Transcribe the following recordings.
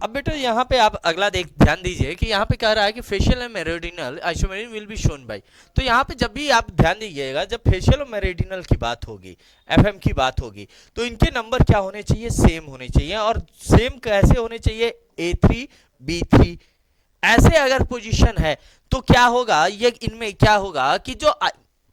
अब बेटा यहाँ पे आप अगला ध्यान दीजिए कि यहाँ पे कह रहा है कि facial and meridional isomerism will be shown by. तो यहाँ पे जब भी आप ध्यान दीजिएगा, जब फेशियल और मेरिडियनल की बात होगी, एफएम की बात होगी, तो इनके नंबर क्या होने चाहिए, सेम होने चाहिए। और सेम कैसे होने चाहिए, A3 B3 ऐसे अगर पोजीशन है तो क्या होगा, ये इनमें क्या होगा कि जो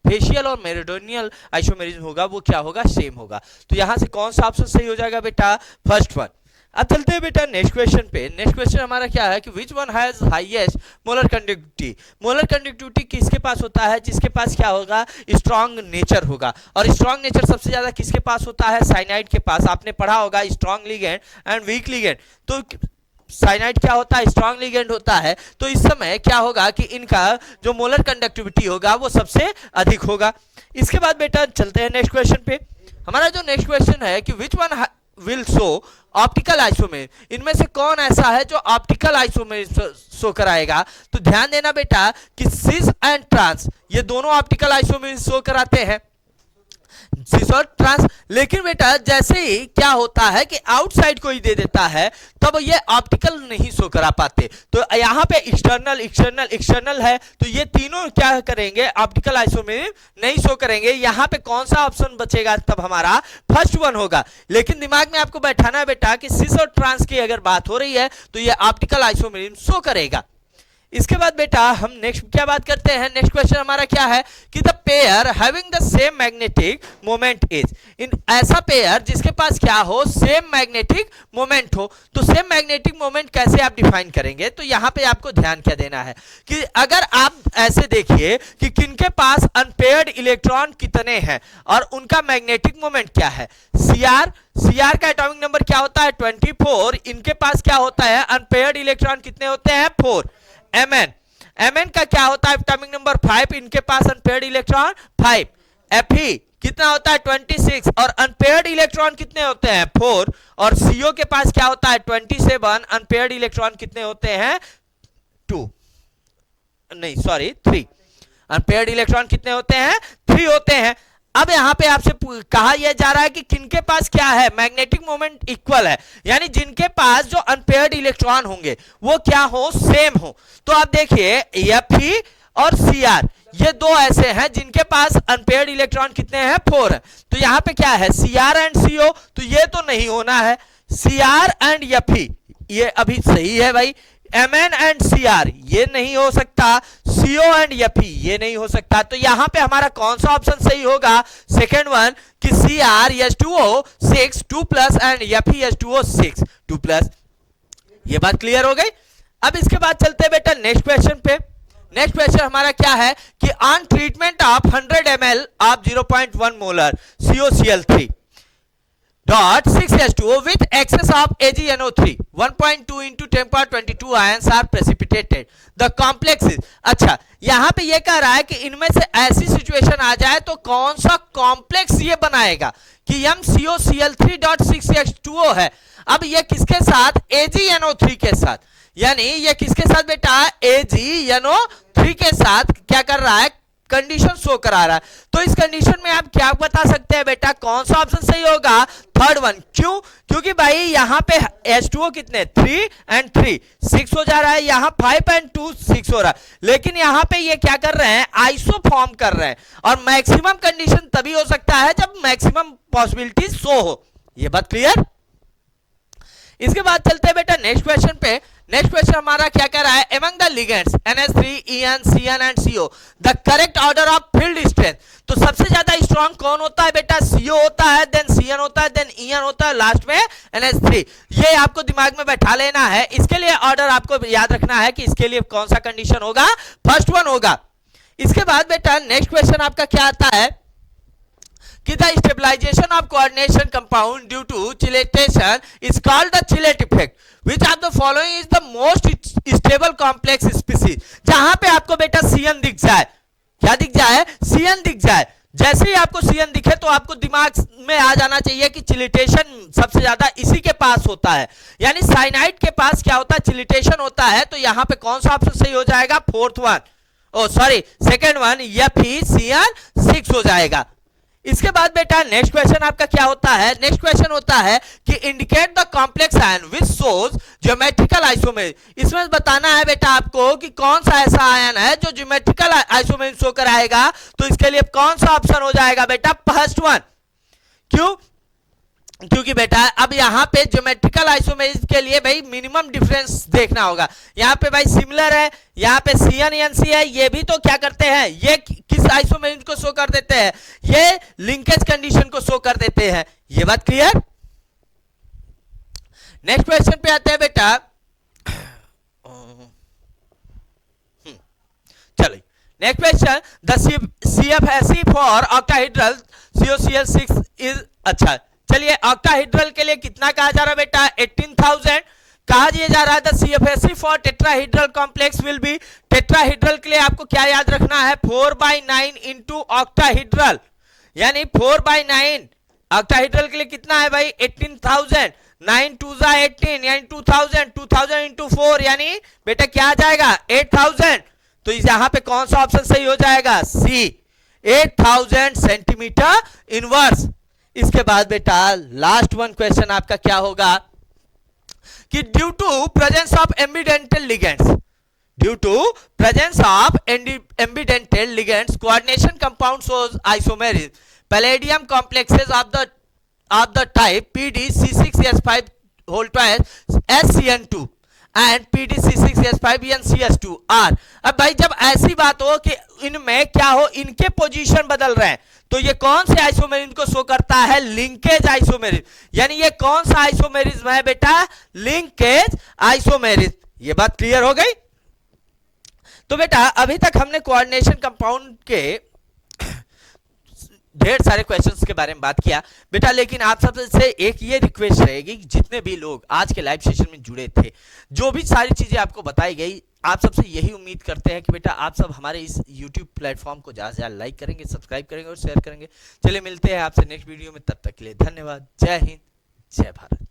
फेशियल और मेरिडियनल आइसोमेरिज्म होगा वो क्या होगा, सेम होगा। तो यहां से कौन सा ऑप्शन सही हो जाएगा बेटा, फर्स्ट वन। अब चलते हैं बेटा नेक्स्ट क्वेश्चन पे। नेक्स्ट क्वेश्चन हमारा क्या है कि which one has highest molar conductivity. Molar conductivity किसके पास होता है, जिसके पास क्या होगा, स्ट्रॉन्ग नेचर होगा। और स्ट्रॉन्ग नेचर सबसे ज्यादा किसके पास होता है, साइनाइड के पास। आपने पढ़ा होगा strong ligand and week ligand. तो साइनाइड क्या होता है, स्ट्रॉन्ग लिगेंड होता है। तो इस समय क्या होगा कि इनका जो मोलर कंडक्टिविटी होगा वो सबसे अधिक होगा। इसके बाद बेटा चलते हैं नेक्स्ट क्वेश्चन पे। हमारा जो नेक्स्ट क्वेश्चन है कि which one will show optical isomerism. इनमें से कौन ऐसा है जो ऑप्टिकल आइसोमेरिज्म शो कराएगा। तो ध्यान देना बेटा कि सिस एंड ट्रांस ये दोनों ऑप्टिकल आइसोमेरिज्म शो कराते हैं, सिस और ट्रांस। लेकिन बेटा जैसे ही क्या होता है कि आउटसाइड कोई दे देता है तब ये ऑप्टिकल नहीं शो करा पाते। तो यहाँ पे एक्सटर्नल एक्सटर्नल एक्सटर्नल है, तो ये तीनों क्या करेंगे, ऑप्टिकल आइसोमेरिज्म नहीं शो करेंगे। यहाँ पे कौन सा ऑप्शन बचेगा, तब हमारा फर्स्ट वन होगा। लेकिन दिमाग में आपको बैठाना है बेटा कि सिस और ट्रांस की अगर बात हो रही है तो ये ऑप्टिकल आइसोमेरिज्म शो करेगा। इसके बाद बेटा हम नेक्स्ट क्या बात करते हैं। नेक्स्ट क्वेश्चन हमारा क्या है कि the pair having the same magnetic moment is. इन ऐसा पेयर जिसके पास क्या हो, सेम मैग्नेटिक मोमेंट हो। तो सेम मैग्नेटिक मोमेंट कैसे आप डिफाइन करेंगे, तो यहां पे आपको ध्यान क्या देना है कि अगर आप ऐसे देखिए कि किनके पास अनपेयर्ड इलेक्ट्रॉन कितने हैं और उनका मैग्नेटिक मोमेंट क्या है। सीआर का एटॉमिक नंबर क्या होता है, 24। इनके पास क्या होता है, अनपेयर्ड इलेक्ट्रॉन कितने होते हैं, 4। एमएन का क्या होता है, एटॉमिक नंबर 5। इनके पास अनपेयर्ड इलेक्ट्रॉन 5। Fe कितना होता है, 26। और अनपेयर्ड इलेक्ट्रॉन कितने होते हैं, 4। और सीओ के पास क्या होता है, 27। अनपेयर्ड इलेक्ट्रॉन कितने होते हैं, 2 नहीं सॉरी 3। अनपेयर्ड इलेक्ट्रॉन कितने होते हैं, 3 होते हैं। अब यहां पे आपसे कहा यह जा रहा है कि किनके पास क्या है, मैग्नेटिक मोमेंट इक्वल है, यानी जिनके पास जो अनपेयर्ड इलेक्ट्रॉन होंगे वो क्या हो, सेम हो। तो आप देखिए Fe और Cr ये दो ऐसे हैं जिनके पास अनपेयर्ड इलेक्ट्रॉन कितने हैं, 4 है। तो यहां पे क्या है, Cr एंड CO, तो ये तो नहीं होना है। Cr एंड Fe ये अभी सही है भाई। Mn एंड Cr ये नहीं हो सकता। CO एंड Fe ये नहीं हो सकता। तो यहां पे हमारा कौन सा ऑप्शन सही होगा, सेकेंड वन कि Cr H2O 6 2+ and Fe H2O 6 2+। ये बात क्लियर हो गई। अब इसके बाद चलते हैं बेटा नेक्स्ट क्वेश्चन पे। नेक्स्ट क्वेश्चन हमारा क्या है कि on treatment of 100 ml of 0.1 molar COCl3 dot 6H2O with excess of AgNO3 1.2 into 10^22 ions are precipitated. The complex is, अच्छा यहां पे ये कह रहा है कि इनमें से ऐसी सिचुएशन आ जाए तो कौन सा कॉम्प्लेक्स ये बनाएगा कि MCOCl3 dot 6H2O है। अब ये किसके साथ, AgNO3 के साथ, यानी ये किसके साथ बेटा, AgNO3 के साथ क्या कर रहा है, कंडीशन शो करा रहा है। तो इस कंडीशन में आप क्या बता सकते हैं बेटा, कौन सा ऑप्शन सही होगा, थर्ड वन। क्यों, क्योंकि भाई यहां पे H2O कितने, 3 एंड 3 6 हो जा रहा है, यहां 5 एंड 2 6 हो रहा है। लेकिन यहां पे ये क्या कर रहे हैं, आइसो फॉर्म कर रहे हैं। और मैक्सिमम कंडीशन तभी हो सकता है जब मैक्सिमम पॉसिबिलिटी शो हो। ये बात क्लियर। इसके बाद चलते हैं बेटा नेक्स्ट क्वेश्चन पे। नेक्स्ट क्वेश्चन हमारा क्या कह रहा है, among the ligands NH3 EN CN and CO the correct order of field strength. तो सबसे ज्यादा स्ट्रॉन्ग कौन होता है बेटा, CO होता है, देन CN होता है, देन EN होता है, लास्ट में NH3। ये आपको दिमाग में बैठा लेना है। इसके लिए ऑर्डर आपको याद रखना है कि इसके लिए कौन सा कंडीशन होगा, फर्स्ट वन होगा। इसके बाद बेटा नेक्स्ट क्वेश्चन आपका क्या आता है कि the stabilization of coordination compound due to chylation is called the chylate effect. Which of the following is the most stable complex species? जहां पे आपको बेटा CN दिख जाए, क्या दिख जाए, CN दिख जाए। जैसे ही आपको CN दिखे तो आपको दिमाग में आ जाना चाहिए कि चिलिटेशन सबसे ज्यादा इसी के पास होता है, यानी साइनाइड के पास क्या होता है, चिलिटेशन होता है। तो यहां पे कौन सा ऑप्शन सही हो जाएगा, fourth one, oh sorry second one, Fe CN 6 हो जाएगा। इसके बाद बेटा नेक्स्ट क्वेश्चन आपका क्या होता है, नेक्स्ट क्वेश्चन होता है कि indicate the complex ion which shows geometrical isomerism. इसमें बताना है बेटा आपको कि कौन सा ऐसा आयन है जो ज्योमेट्रिकल आइसोमेरिज्म शो कराएगा। तो इसके लिए कौन सा ऑप्शन हो जाएगा बेटा, फर्स्ट वन। क्यों? क्योंकि बेटा अब यहां पे ज्योमेट्रिकल आइसोमेरिज्म के लिए भाई मिनिमम डिफरेंस देखना होगा। यहां पे भाई सिमिलर है, यहां पे CN है, ये भी तो क्या करते हैं, ये किस आइसोमेरिज्म को शो कर देते हैं, ये लिंकेज कंडीशन को शो कर देते हैं। ये बात क्लियर? नेक्स्ट क्वेश्चन पे आते हैं बेटा। चलो next question, the CFSE for octahedral COCl6 is, अच्छा चलिए ऑक्टाहेड्रल के लिए कितना कहा जा रहा है बेटा, 18,000 कहा जा रहा है। The CFSE for tetrahedral complex will be, tetrahedral के लिए आपको क्या याद रखना है, 4/9 इंटू ऑक्टाहेड्रल, यानी 4/9 ऑक्टाहेड्रल के लिए कितना है भाई, 18,000, 9 2 18 यानी 2000, 2000 इंटू 4 यानी बेटा क्या आ जाएगा, 8000। तो यहां पे कौन सा ऑप्शन सही हो जाएगा, सी, 8000 सेंटीमीटर इनवर्स। इसके बाद बेटा लास्ट वन क्वेश्चन आपका क्या होगा कि due to presence of ambidentate ligands, due to presence of ambidentate ligands coordination compound shows isomerism, palladium complexes of the type PDC6S5 whole twice SCN2 and PDC6S5NCS2 are. अब भाई जब ऐसी बात हो कि इनमें क्या हो, इनके पोजीशन बदल रहे हैं, तो ये कौन से आइसोमेरिज्म को शो करता है, लिंकेज आइसोमेरिज्म। यानी ये कौन सा आइसोमेरिज्म है बेटा, लिंकेज आइसोमेरिज्म। ये बात क्लियर हो गई? तो बेटा अभी तक हमने कोऑर्डिनेशन कंपाउंड के ढेर सारे क्वेश्चंस के बारे में बात किया बेटा, लेकिन आप सबसे एक ये रिक्वेस्ट रहेगी कि जितने भी लोग आज के लाइव सेशन में जुड़े थे, जो भी सारी चीजें आपको बताई गई, आप सबसे यही उम्मीद करते हैं कि बेटा आप सब हमारे इस YouTube प्लेटफॉर्म को ज़्यादा से ज़्यादा लाइक करेंगे, सब्सक्राइब करेंगे और शेयर करेंगे। चलिए मिलते हैं आपसे नेक्स्ट वीडियो में, तब तक के लिए धन्यवाद। जय हिंद, जय भारत।